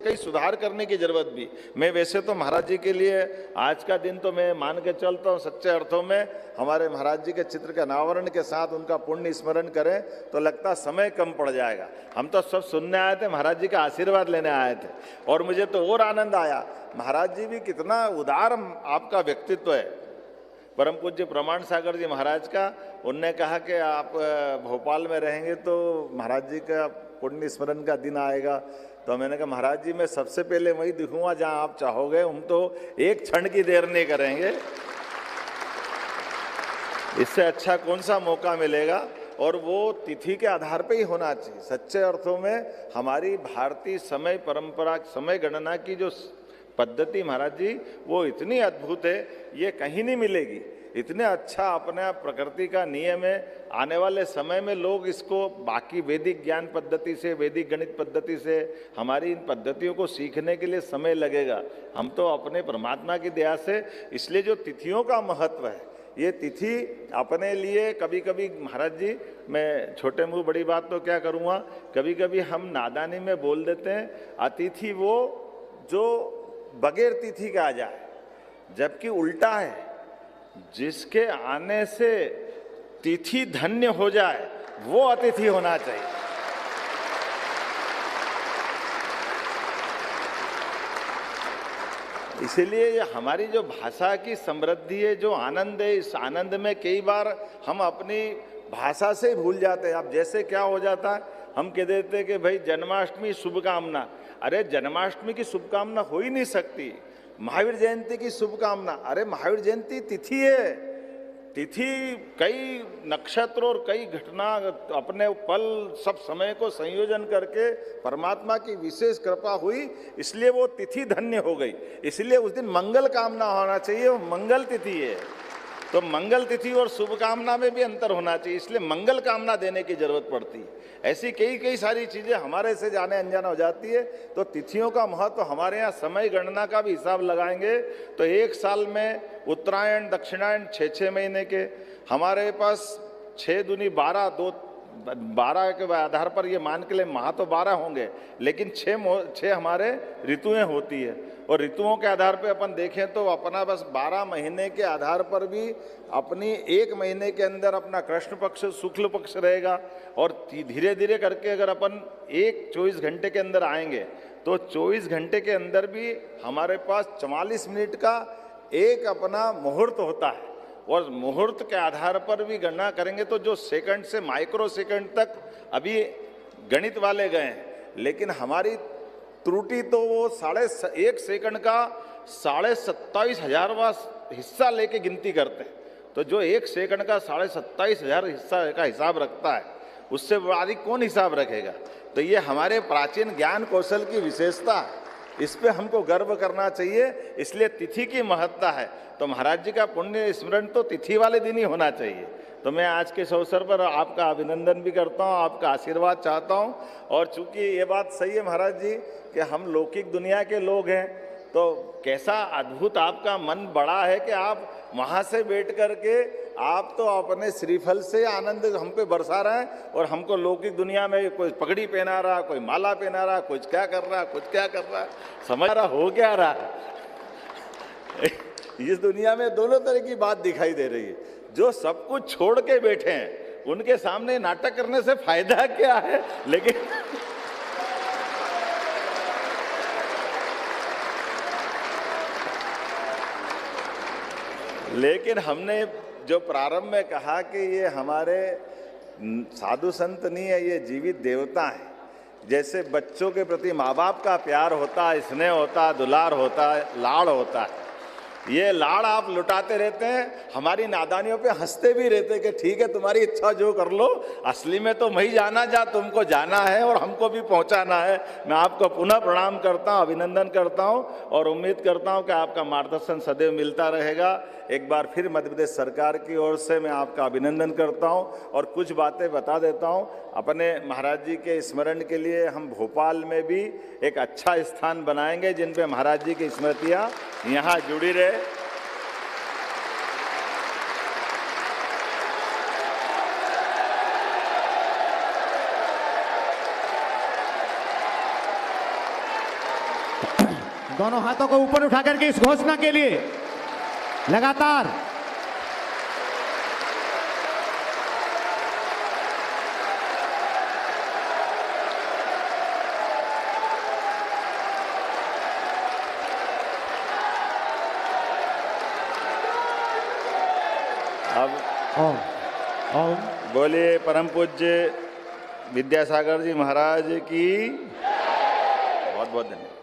कई सुधार करने की जरूरत भी। मैं वैसे तो महाराज जी के लिए आज का दिन तो मैं मान के चलता हूँ, सच्चे अर्थों में हमारे महाराज जी के चित्र के अनावरण के साथ उनका पुण्य स्मरण करें तो लगता समय कम पड़ जाएगा। हम तो सब सुनने आए थे, महाराज जी का आशीर्वाद लेने आए थे, और मुझे तो और आनंद आया। महाराज जी भी कितना उदार आपका व्यक्तित्व है। परम पूज्य प्रमाण सागर जी महाराज का, उनने कहा कि आप भोपाल में रहेंगे तो महाराज जी का पुण्य स्मरण का दिन आएगा। तो मैंने कहा महाराज जी मैं सबसे पहले वही दिखूंगा जहां आप चाहोगे, हम तो एक क्षण की देर नहीं करेंगे, इससे अच्छा कौन सा मौका मिलेगा। और वो तिथि के आधार पे ही होना चाहिए। सच्चे अर्थों में हमारी भारतीय समय परंपरा, समय गणना की जो पद्धति महाराज जी वो इतनी अद्भुत है, ये कहीं नहीं मिलेगी। इतने अच्छा अपने प्रकृति का नियम है। आने वाले समय में लोग इसको बाकी वैदिक ज्ञान पद्धति से, वैदिक गणित पद्धति से, हमारी इन पद्धतियों को सीखने के लिए समय लगेगा। हम तो अपने परमात्मा की दया से, इसलिए जो तिथियों का महत्व है, ये तिथि अपने लिए कभी कभी महाराज जी, मैं छोटे मुंह बड़ी बात तो क्या करूँगा, कभी कभी हम नादानी में बोल देते हैं अतिथि वो जो बगैर तिथि का आ जाए, जबकि उल्टा है, जिसके आने से तिथि धन्य हो जाए वो अतिथि होना चाहिए। इसीलिए हमारी जो भाषा की समृद्धि है, जो आनंद है, इस आनंद में कई बार हम अपनी भाषा से ही भूल जाते हैं। अब जैसे क्या हो जाता है, हम कह देते हैं कि भाई जन्माष्टमी शुभकामना। अरे जन्माष्टमी की शुभकामना हो ही नहीं सकती। महावीर जयंती की शुभकामना, अरे महावीर जयंती तिथि है। तिथि कई नक्षत्र और कई घटना, अपने पल, सब समय को संयोजन करके परमात्मा की विशेष कृपा हुई, इसलिए वो तिथि धन्य हो गई। इसलिए उस दिन मंगल कामना होना चाहिए, वो मंगल तिथि है। तो मंगल तिथि और शुभकामना में भी अंतर होना चाहिए, इसलिए मंगल कामना देने की जरूरत पड़ती है। ऐसी कई सारी चीजें हमारे से जाने अनजाना हो जाती है। तो तिथियों का महत्व, हमारे यहाँ समय गणना का भी हिसाब लगाएंगे तो एक साल में उत्तरायण दक्षिणायन 6 महीने के, हमारे पास 6 दूनी 12, 12 के आधार पर ये मान के लिए माह तो 12 होंगे, लेकिन 6 हमारे ऋतुएं होती है। और ऋतुओं के आधार पे अपन देखें तो अपना बस 12 महीने के आधार पर भी अपनी 1 महीने के अंदर अपना कृष्ण पक्ष, शुक्ल पक्ष रहेगा। और धीरे धीरे करके अगर अपन 24 घंटे के अंदर आएंगे तो 24 घंटे के अंदर भी हमारे पास 44 मिनट का एक अपना मुहूर्त होता है। और मुहूर्त के आधार पर भी गणना करेंगे तो जो सेकंड से माइक्रो सेकंड तक अभी गणित वाले गए हैं, लेकिन हमारी त्रुटि तो वो 1.5 सेकंड का 27,500वां हिस्सा लेके गिनती करते हैं। तो जो 1 सेकंड का 27,500 हिस्सा का हिसाब रखता है, उससे अधिक कौन हिसाब रखेगा। तो ये हमारे प्राचीन ज्ञान कौशल की विशेषता है, इस पे हमको गर्व करना चाहिए। इसलिए तिथि की महत्ता है। तो महाराज जी का पुण्य स्मरण तो तिथि वाले दिन ही होना चाहिए। तो मैं आज के इस अवसर पर आपका अभिनंदन भी करता हूँ, आपका आशीर्वाद चाहता हूँ। और चूंकि ये बात सही है महाराज जी कि हम लौकिक दुनिया के लोग हैं, तो कैसा अद्भुत आपका मन बड़ा है कि आप वहाँ से बैठ करके आप तो अपने श्रीफल से आनंद हम पे बरसा रहे हैं, और हमको लौकिक दुनिया में कोई पगड़ी पहना रहा, कोई माला पहना रहा, कुछ क्या कर रहा, कुछ क्या कर रहा, समझ रहा हो क्या रहा। इस दुनिया में दोनों तरह की बात दिखाई दे रही है। जो सब कुछ छोड़ के बैठे हैं उनके सामने नाटक करने से फायदा क्या है। लेकिन हमने जो प्रारंभ में कहा कि ये हमारे साधु संत नहीं है, ये जीवित देवता है। जैसे बच्चों के प्रति माँ बाप का प्यार होता है, स्नेह होता है, दुलार होता है, लाड़ होता है, ये लाड़ आप लुटाते रहते हैं, हमारी नादानियों पे हंसते भी रहते हैं कि ठीक है तुम्हारी इच्छा जो कर लो, असली में तो वही जाना जहाँ तुमको जाना है और हमको भी पहुंचाना है। मैं आपको पुनः प्रणाम करता हूँ, अभिनंदन करता हूँ, और उम्मीद करता हूँ कि आपका मार्गदर्शन सदैव मिलता रहेगा। एक बार फिर मध्य प्रदेश सरकार की ओर से मैं आपका अभिनंदन करता हूँ। और कुछ बातें बता देता हूँ, अपने महाराज जी के स्मरण के लिए हम भोपाल में भी एक अच्छा स्थान बनाएंगे जिन पे महाराज जी की स्मृतियाँ यहाँ जुड़ी रहे। दोनों हाथों को ऊपर उठा करके इस घोषणा के लिए लगातार अब ओम ओम बोलिए परम पूज्य विद्यासागर जी महाराज की बहुत बहुत धन्यवाद।